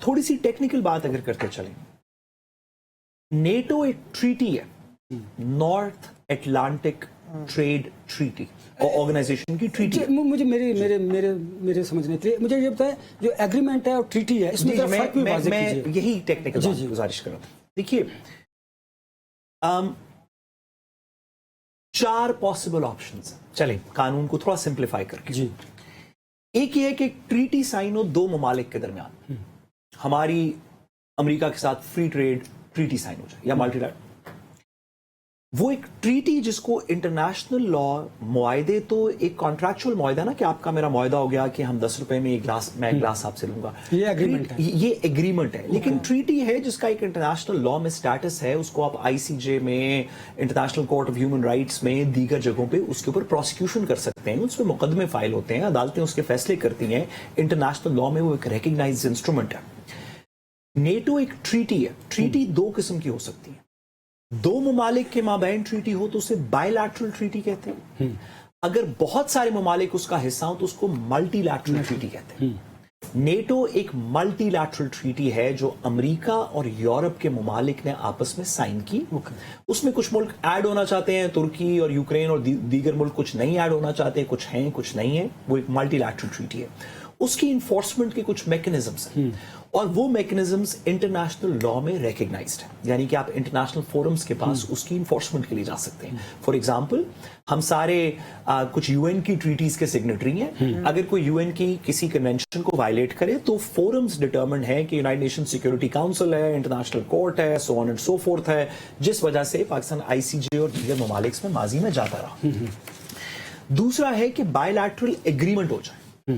थोड़ी सी टेक्निकल बात अगर करते चलें, नेटो एक ट्रीटी है, North Atlantic trade treaty organization की ट्रीटी है। मुझे मेरे समझने के लिए मुझे ये बताएं, जो एग्रीमेंट है और ट्रीटी है, इसमें फर्क भी वाज़ेह कीजिए। मैं यही टेक्निकल बात गुजारिश कर रहा था। देखिए, 4 पॉसिबल ऑप्शंस। चलें कानून को थोड़ा सिंप्लीफाई करके जी। एक ये है कि ट्रीटी साइन हो 2 ममालिक के दरमियान, हमारी अमेरिका के साथ फ्री ट्रेड ट्रीटी साइन हो जाए या मल्टीलैटरल, वो एक ट्रीटी जिसको इंटरनेशनल लॉ मुआहदे, तो एक कॉन्ट्रैक्चुअल मुआहदा ना कि आपका मेरा मुआहदा हो गया कि हम 10 रुपए में मैं एक ग्लास आपसे लूंगा, ये एग्रीमेंट है, ये एग्रीमेंट है। लेकिन ट्रीटी है जिसका एक इंटरनेशनल लॉ में स्टेटस है, उसको आप ICJ में, international court of human rights में, दीगर जगहों पे उसके ऊपर प्रोसिक्यूशन कर सकते हैं, उसमें मुकदमे फाइल होते हैं, अदालतें उसके फैसले करती हैं। इंटरनेशनल लॉ में वो एक रिकग्नाइज्ड इंस्ट्रूमेंट है। नेटो एक ट्रीटी है। ट्रीटी 2 किस्म की हो सकती है। 2 ममालिक के माबैन ट्रीटी हो तो उसे बायलैटरल ट्रीटी कहते हैं। अगर बहुत सारे ममालिक उसका हिस्सा हो तो उसको मल्टीलैटरल ट्रीटी कहते हैं। नेटो एक मल्टीलैटरल ट्रीटी है जो अमेरिका और यूरोप के ममालिक ने आपस में साइन की। उसमें कुछ मुल्क ऐड होना चाहते हैं, तुर्की और यूक्रेन और दीगर मुल्क कुछ नहीं ऐड होना चाहते, कुछ हैं कुछ नहीं है। वो एक मल्टीलैटरल ट्रीटी है। उसकी इन्फोर्समेंट के कुछ मैकेनिज्म्स हैं और वो मैकेनिज्म्स इंटरनेशनल लॉ में रिकग्नाइज्ड है, यानी कि आप इंटरनेशनल फोरम्स के पास उसकी इन्फोर्समेंट के लिए जा सकते हैं। फॉर एग्जांपल, हम सारे कुछ UN की ट्रीटीज के सिग्नेटरी हैं। अगर कोई UN की किसी कन्वेंशन को वायलेट करे तो फोरम्स डिटरमिन्ड है कि यूनाइटेड नेशन सिक्योरिटी काउंसिल है, इंटरनेशनल कोर्ट है, so on and so fourth है, जिस वजह से पाकिस्तान ICJ और दीगर ममालिक में माजी में जाता रहा। दूसरा है कि बायलैटरल एग्रीमेंट हो जाए,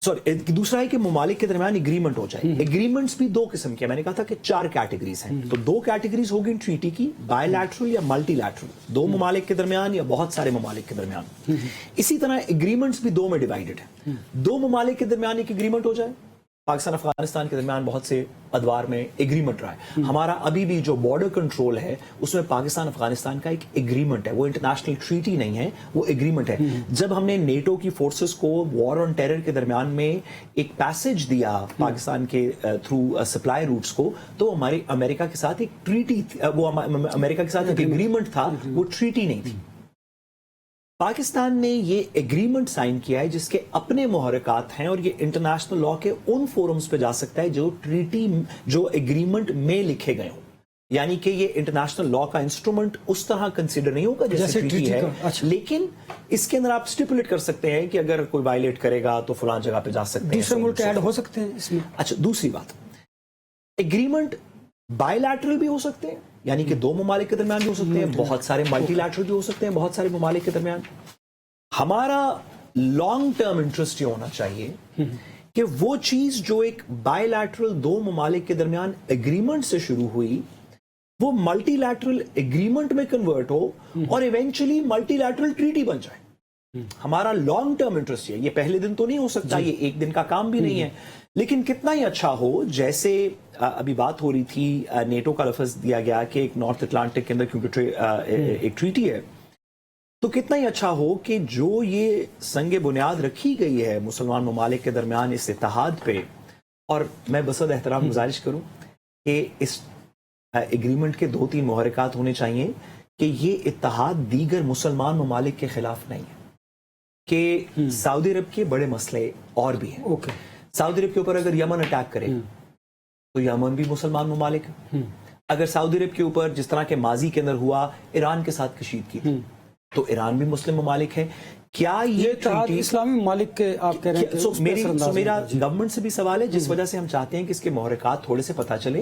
दूसरा है कि ममालिक के दरमियान एग्रीमेंट हो जाए। एग्रीमेंट्स भी 2 किस्म के, मैंने कहा था कि 4 कैटेगरीज हैं, तो 2 कैटेगरीज होगी ट्रीटी की, बायलैटरल या मल्टीलैटरल, 2 ममालिक के दरमियान या बहुत सारे ममालिक के दरमियान। इसी तरह एग्रीमेंट्स भी 2 में डिवाइडेड है। 2 ममालिक के दरमियान एक एग्रीमेंट हो जाए, पाकिस्तान अफगानिस्तान के दरमियान बहुत से अदवार में एग्रीमेंट रहा है। हमारा अभी भी जो बॉर्डर कंट्रोल है उसमें पाकिस्तान अफगानिस्तान का एक एग्रीमेंट है, वो इंटरनेशनल ट्रीटी नहीं है, वो एग्रीमेंट है। जब हमने नेटो की फोर्सेस को वॉर ऑन टेरर के दरमियान में एक पैसेज दिया पाकिस्तान के थ्रू सप्लाई रूट्स को, तो हमारी अमेरिका के साथ एक ट्रीटी, वो अमेरिका के साथ एक एग्रीमेंट था, वो ट्रीटी नहीं थी। पाकिस्तान ने ये एग्रीमेंट साइन किया है जिसके अपने मुहर्रकात हैं और ये इंटरनेशनल लॉ के उन फोरम्स पे जा सकता है जो ट्रीटी, जो एग्रीमेंट में लिखे गए हों, यानी कि ये इंटरनेशनल लॉ का इंस्ट्रूमेंट उस तरह कंसीडर नहीं होगा जैसे ट्रीटी है। अच्छा। लेकिन इसके अंदर आप स्टिपुलेट कर सकते हैं कि अगर कोई वायलेट करेगा तो फलां जगह पे जा सकते हैं, दूसरे मुल्क ऐड हो सकते हैं इसमें। अच्छा, दूसरी बात, एग्रीमेंट बायलैटरल भी हो सकते हैं, यानी कि 2 ममालिक के दरमियान भी हो सकते हैं, बहुत सारे मल्टीलैटरल भी हो सकते हैं, बहुत सारे ममालिक के दरमियान। हमारा लॉन्ग टर्म इंटरेस्ट ये होना चाहिए कि वो चीज जो एक बायलैटरल 2 ममालिक के दरमियान एग्रीमेंट से शुरू हुई, वो मल्टीलैटरल एग्रीमेंट में कन्वर्ट हो और इवेंचुअली मल्टीलैटरल ट्रीटी बन जाए। हमारा लॉन्ग टर्म इंटरेस्ट ये पहले दिन तो नहीं हो सकता, ये एक दिन का काम भी नहीं है, लेकिन कितना ही अच्छा हो, जैसे अभी बात हो रही थी, नेटो का लफ्ज दिया गया कि एक नॉर्थ अटलांटिक के अंदर क्योंकि एक ट्रीटी है, तो कितना ही अच्छा हो कि जो ये संगे बुनियाद रखी गई है मुसलमान ममालिक के दरमियान इस इत्तेहाद पे, और मैं बसद एहतराम गुजारिश करूं कि इस एग्रीमेंट के 2-3 मुहर्रकात होने चाहिए कि ये इत्तेहाद दीगर मुसलमान ममालिक के खिलाफ नहीं है, कि सऊदी अरब के बड़े मसले और भी हैं। सऊदी अरब के ऊपर अगर यमन अटैक करे तो यमन भी मुसलमान ममालिक है। अगर सऊदी अरब के ऊपर जिस तरह के माजी के अंदर हुआ ईरान के साथ कशीदगी थी, तो ईरान भी मुस्लिम ममालिक है। क्या ये इस्लामी ममालिक के आप कह रहे हैं? मेरा गवर्नमेंट से भी सवाल है, जिस वजह से हम चाहते हैं कि इसके मुहर्रकात थोड़े से पता चले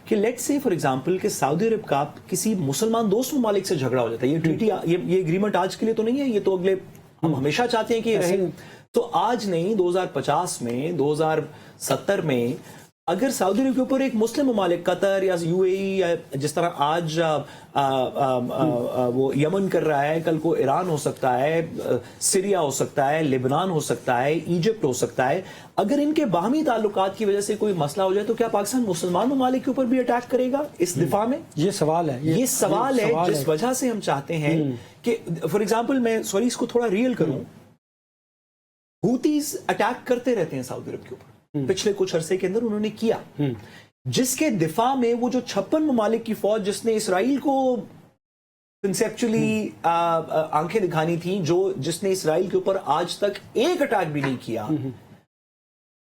कि लेट्स से फॉर एग्जांपल कि सऊदी अरब का किसी मुसलमान दोस्त ममालिक से झगड़ा हो जाता है, ये ट्रीटी, ये एग्रीमेंट आज के लिए तो नहीं है, ये तो अगले, हम हमेशा चाहते हैं कि ये रहे, तो आज नहीं 2050 में, 2070 में अगर सऊदी अरब के ऊपर एक मुस्लिम ममालिक, कतर या UAE या जिस तरह आज वो यमन कर रहा है, कल को ईरान हो सकता है, सीरिया हो सकता है, लेबनान हो सकता है, इजिप्ट हो सकता है, अगर इनके बाहमी ताल्लुकात की वजह से कोई मसला हो जाए तो क्या पाकिस्तान मुसलमान ममालिक के ऊपर भी अटैक करेगा इस दिफा में? ये सवाल है, ये सवाल है जिस वजह से हम चाहते हैं कि फॉर एग्जाम्पल, मैं सॉरी इसको थोड़ा रियल करूं, हूतीज अटैक करते रहते हैं सऊदी अरब के ऊपर, पिछले कुछ अरसे के अंदर उन्होंने किया, जिसके दिफा में वो जो 56 ममालिक की फौज जिसने इसराइल को कंसेप्चुअली आंखें दिखानी थी, जिसने इसराइल के ऊपर आज तक एक अटैक भी नहीं किया,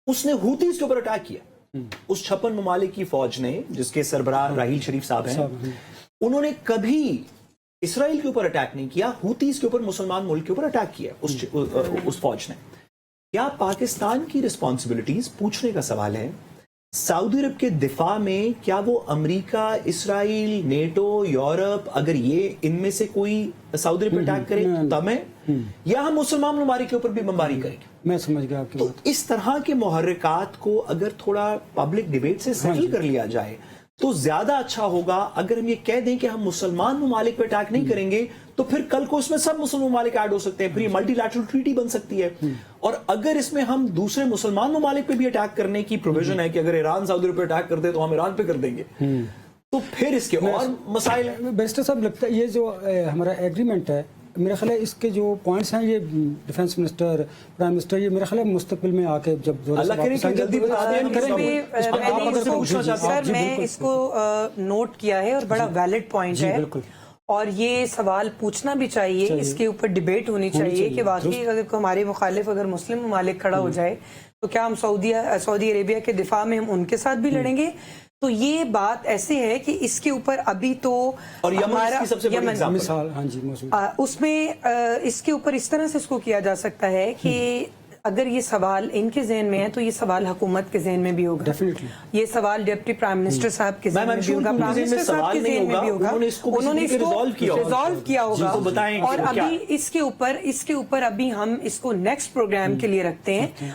उसने हूतीज के ऊपर अटैक किया। उस 56 ममालिक की फौज ने, जिसके सरबराह राहील शरीफ साहब हैं, उन्होंने कभी इसराइल के ऊपर अटैक नहीं किया, हूतीज के ऊपर, मुसलमान मुल्क के ऊपर अटैक किया उस फौज ने। क्या पाकिस्तान की रिस्पॉन्सिबिलिटीज, पूछने का सवाल है, सऊदी अरब के दिफा में क्या वो अमेरिका, इसराइल, नेटो, यूरोप, अगर ये इनमें से कोई सऊदी अरब पे अटैक करे तो तब है, या हम मुसलमान ममालिक के ऊपर भी बमबारी करेंगे? मैं समझ गया आपकी बात। तो इस तरह के मुहर्रिकात को अगर थोड़ा पब्लिक डिबेट से सेटल कर लिया जाए तो ज्यादा अच्छा होगा। अगर हम ये कह दें कि हम मुसलमान ममालिक पे अटैक नहीं करेंगे, तो फिर कल को इसमें सब मुसलमान ममालिक ऐड हो सकते हैं, फिर ये मल्टीलैटरल ट्रीटी बन सकती है। और अगर इसमें हम दूसरे मुसलमान ममालिक पे भी अटैक करने की प्रोविजन है कि अगर ईरान सऊदी अरब पे अटैक कर दे तो हम ईरान पे कर देंगे, तो फिर इसके और मसाइल हैं। बैरिस्टर साहब, लगता है ये जो हमारा एग्रीमेंट है, मेरा ख्याल है इसके जो पॉइंट्स हैं, ये डिफेंस मिनिस्टर, प्राइम मिनिस्टर, ये मेरा ख्याल है मुस्तकबिल में आके जब अल्लाह करे कि जल्दी बता दें। सर मैं इसको नोट किया है और बड़ा वैलिड पॉइंट है, और ये सवाल पूछना भी चाहिए, इसके ऊपर डिबेट होनी चाहिए कि वाकई अगर हमारे मुखालिफ अगर मुस्लिम ममालिक खड़ा हो जाए तो क्या हम सऊदी अरेबिया के दिफा में हम उनके साथ भी लड़ेंगे? तो ये बात ऐसे है कि इसके ऊपर अभी तो और यमन सबसे बड़ी मिसाल, हाँ जी, उसमें इसके ऊपर इस तरह से इसको किया जा सकता है कि अगर ये सवाल इनके ज़हन में है तो ये सवाल हुकूमत के ज़हन में भी होगा, डेफिनेटली। ये सवाल डिप्टी प्राइम मिनिस्टर साहब के ज़हन में भी होगा, प्राइम मिनिस्टर साहब के ज़हन में भी होगा, उन्होंने इसको रिजॉल्व किया होगा। और अभी इसके ऊपर अभी हम इसको नेक्स्ट प्रोग्राम के लिए रखते हैं।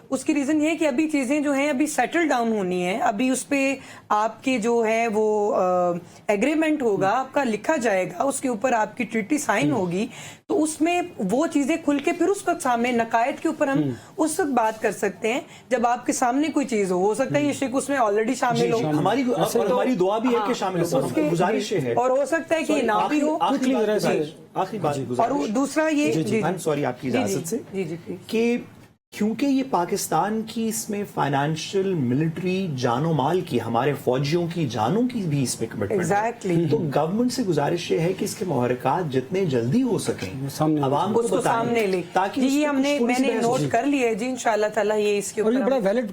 उसकी रीजन ये है कि अभी चीजें जो हैं अभी सेटल डाउन होनी है, अभी उस पे आपके जो है वो एग्रीमेंट होगा, आपका लिखा जाएगा, उसके ऊपर आपकी ट्रीटी साइन होगी, तो उसमें वो चीजें खुल के फिर उस वक्त सामने नकायत के ऊपर हम उस वक्त बात कर सकते हैं जब आपके सामने कोई चीज हो सकता है ये शिक उसमें ऑलरेडी शामिल हो, हमारी दुआ भी है कि शामिल हो, गुजारिश है, और हो सकता है कि ना भी हो। आखिरी बात, और दूसरा ये, सॉरी आपकी इजाजत से, कि क्योंकि ये पाकिस्तान की इसमें फाइनेंशियल, मिलिट्री, जानो माल की, हमारे फौजियों की जानों की भी इसमें कमिटमेंट है, तो गवर्नमेंट से गुजारिश ये है कि इसके मुहर्रिकात जितने जल्दी हो सकें आवाम को उसको सामने ले, ताकि मैंने नोट कर लिया है जी, इंशाअल्लाह ताला ये इसके ऊपर बड़ा वैलिड